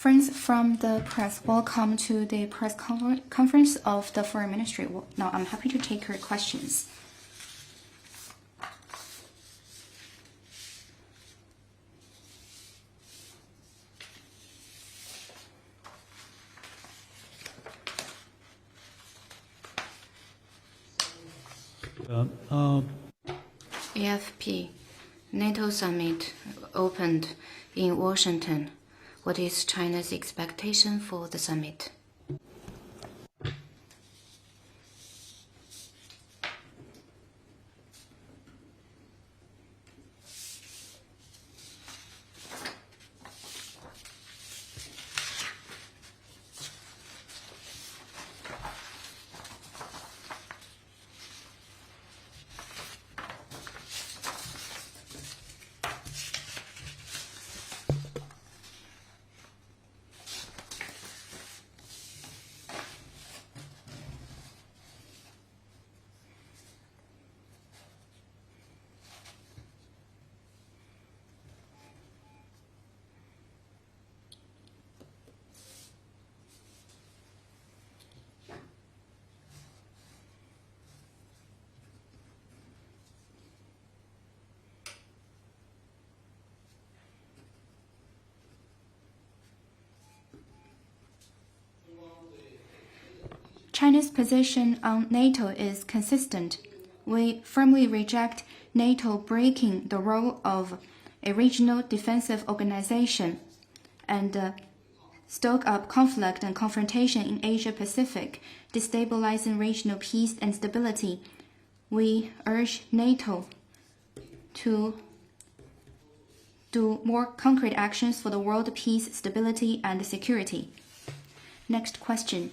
Friends from the press, welcome to the press conference of the Foreign Ministry. Now I'm happy to take your questions. AFP, NATO summit opened in Washington. What is China's expectation for the summit? China's position on NATO is consistent. We firmly reject NATO breaking the role of a regional defensive organization and stoke up conflict and confrontation in Asia-Pacific, destabilizing regional peace and stability. We urge NATO to do more concrete actions for the world peace, stability, and security. Next question.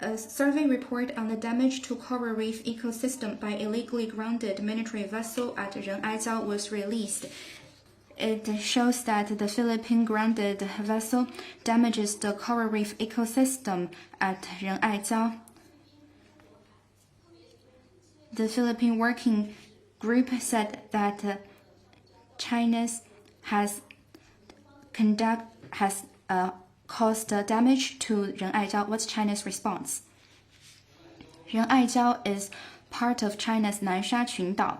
A survey report on the damage to coral reef ecosystem by illegally grounded military vessel at Ren'aijiao was released. It shows that the Philippine grounded vessel damages the coral reef ecosystem at Ren'aijiao. The Philippine Working Group said that China has caused damage to Ren'aijiao. What's China's response? Ren'aijiao is part of China's Nansha Qundao.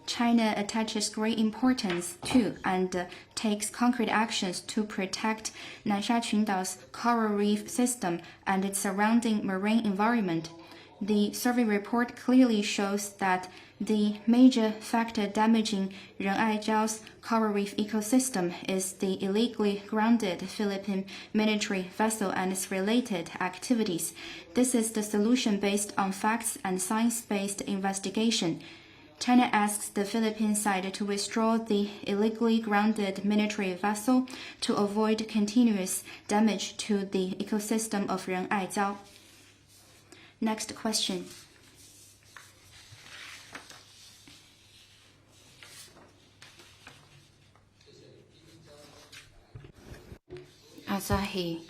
China attaches great importance to and takes concrete actions to protect Nansha Qundao's coral reef system and its surrounding marine environment. The survey report clearly shows that the major factor damaging Ren'aijiao's coral reef ecosystem is the illegally grounded Philippine military vessel and its related activities. This is the solution based on facts and science-based investigation. China asks the Philippine side to withdraw the illegally grounded military vessel to avoid continuous damage to the ecosystem of Ren'aijiao. Next question. Asahi.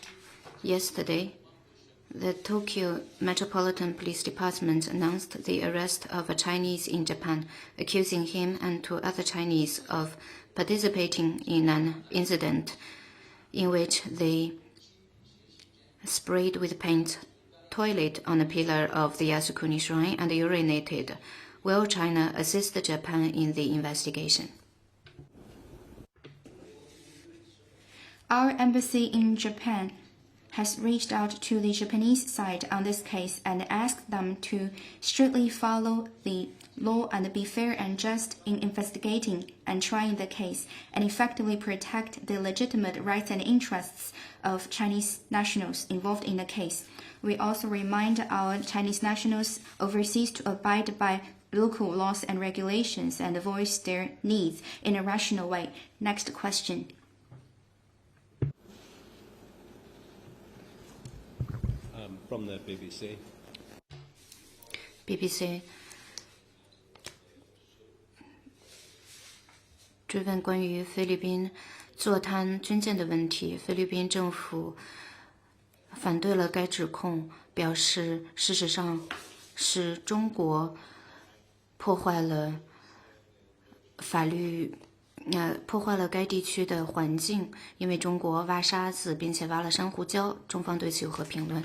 Yesterday, the Tokyo Metropolitan Police Department announced the arrest of a Chinese in Japan, accusing him and two other Chinese of participating in an incident in which they sprayed with paint toilet on a pillar of the Yasukuni Shrine and urinated. Will China assist Japan in the investigation? Our embassy in Japan has reached out to the Japanese side on this case and asked them to strictly follow the law and be fair and just in investigating and trying the case and effectively protect the legitimate rights and interests of Chinese nationals involved in the case. We also remind our Chinese nationals overseas to abide by local laws and regulations and voice their needs in a rational way. Next question. From the BBC. BBC 追问关于菲律宾坐滩军舰的问题，菲律宾政府反对了该指控，表示事实上是中国破坏了该地区的环境，因为中国挖沙子并且挖了珊瑚礁。中方对此有何评论？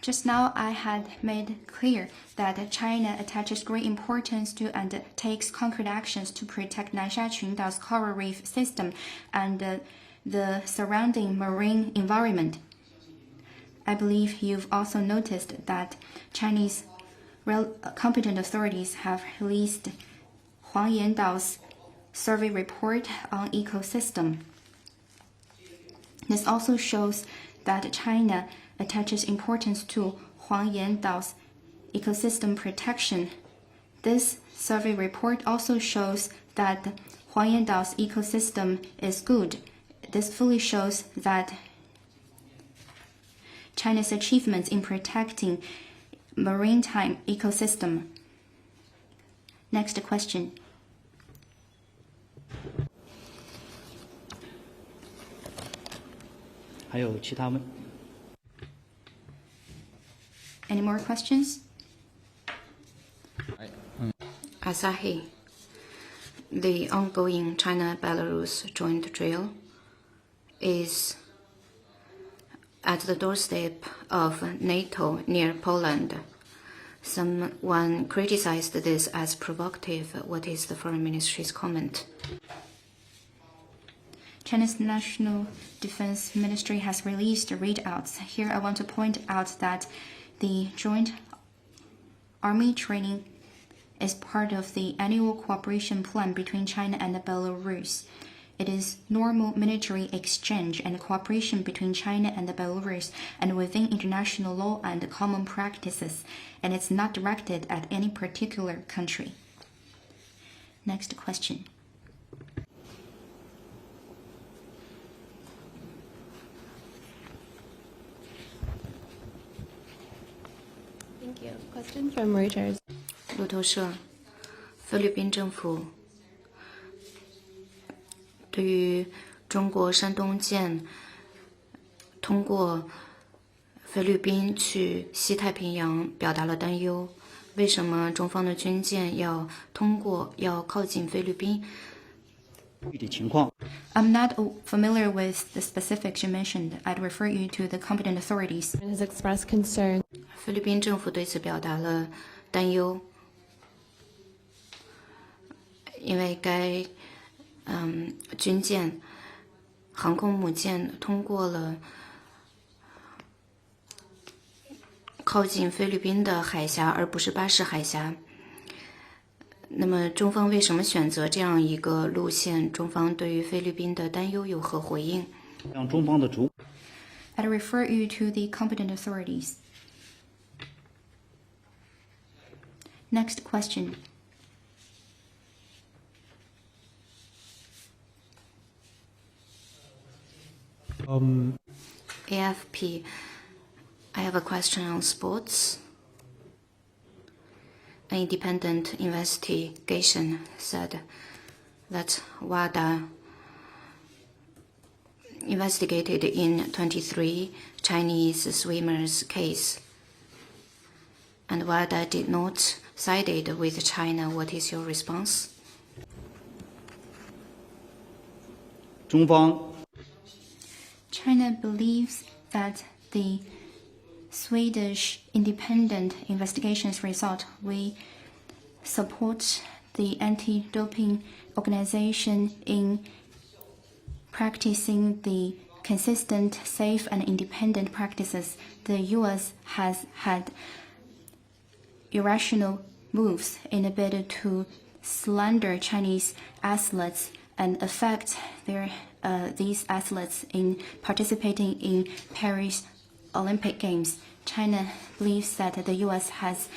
Just now, I had made clear that China attaches great importance to and takes concrete actions to protect Nansha Qundao's coral reef system and the surrounding marine environment. I believe you've also noticed that Chinese competent authorities have released Huang Yandao's survey report on ecosystem. This also shows that China attaches importance to Huang Yandao's ecosystem protection. This survey report also shows that Huang Yandao's ecosystem is good. This fully shows that China's achievements in protecting maritime ecosystem. Next question. 还有其他问？ Any more questions? Asahi, the ongoing China-Belarus joint drill is at the doorstep of NATO near Poland. Someone criticized this as provocative. What is the Foreign Ministry's comment? China's National Defense Ministry has released readouts. Here I want to point out that the joint army training is part of the annual cooperation plan between China and Belarus. It is normal military exchange and cooperation between China and Belarus and within international law and common practices, and it's not directed at any particular country. Next question. Thank you. Question from Reuters. 路透社，菲律宾政府对于中国山东舰通过菲律宾去西太平洋表达了担忧。为什么中方的军舰要靠近菲律宾？具体情况。 I'm not familiar with the specifics you mentioned. I'd refer you to the competent authorities. Has expressed concern. 菲律宾政府对此表达了担忧，因为该军舰航空母舰通过了靠近菲律宾的海峡，而不是巴士海峡。那么中方为什么选择这样一个路线？中方对于菲律宾的担忧有何回应？ 让中方的主 I'd refer you to the competent authorities. Next question. AFP, I have a question on sports. An independent investigation said that WADA investigated in 23 Chinese swimmers' case, and WADA did not sided with China. What is your response? 中方 China believes that the Swedish independent investigation's result. We support the anti-doping organization in practicing the consistent, safe, and independent practices. The U.S. has had irrational moves in a bid to slander Chinese athletes and affect these athletes in participating in Paris Olympic Games. China believes that the U.S. has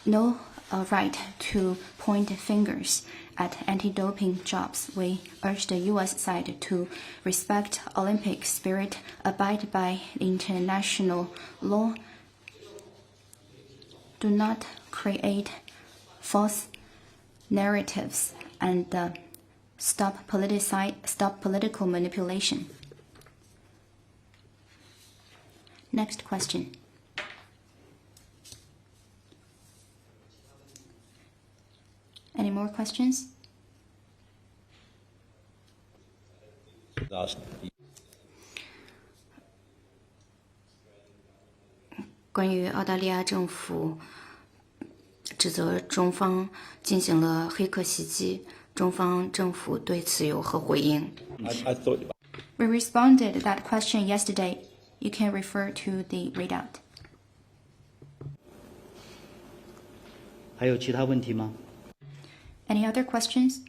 no a right to point fingers at anti-doping jobs. We urge the U.S. side to respect Olympic spirit, abide by international law, do not create false narratives, and stop political manipulation. Next question. Any more questions? Asked 关于澳大利亚政府指责中方进行了黑客袭击，中方政府对此有何回应？ I thought We responded that question yesterday. You can refer to the readout. 还有其他问题吗？ Any other questions?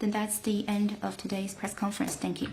Then that's the end of today's press conference. Thank you.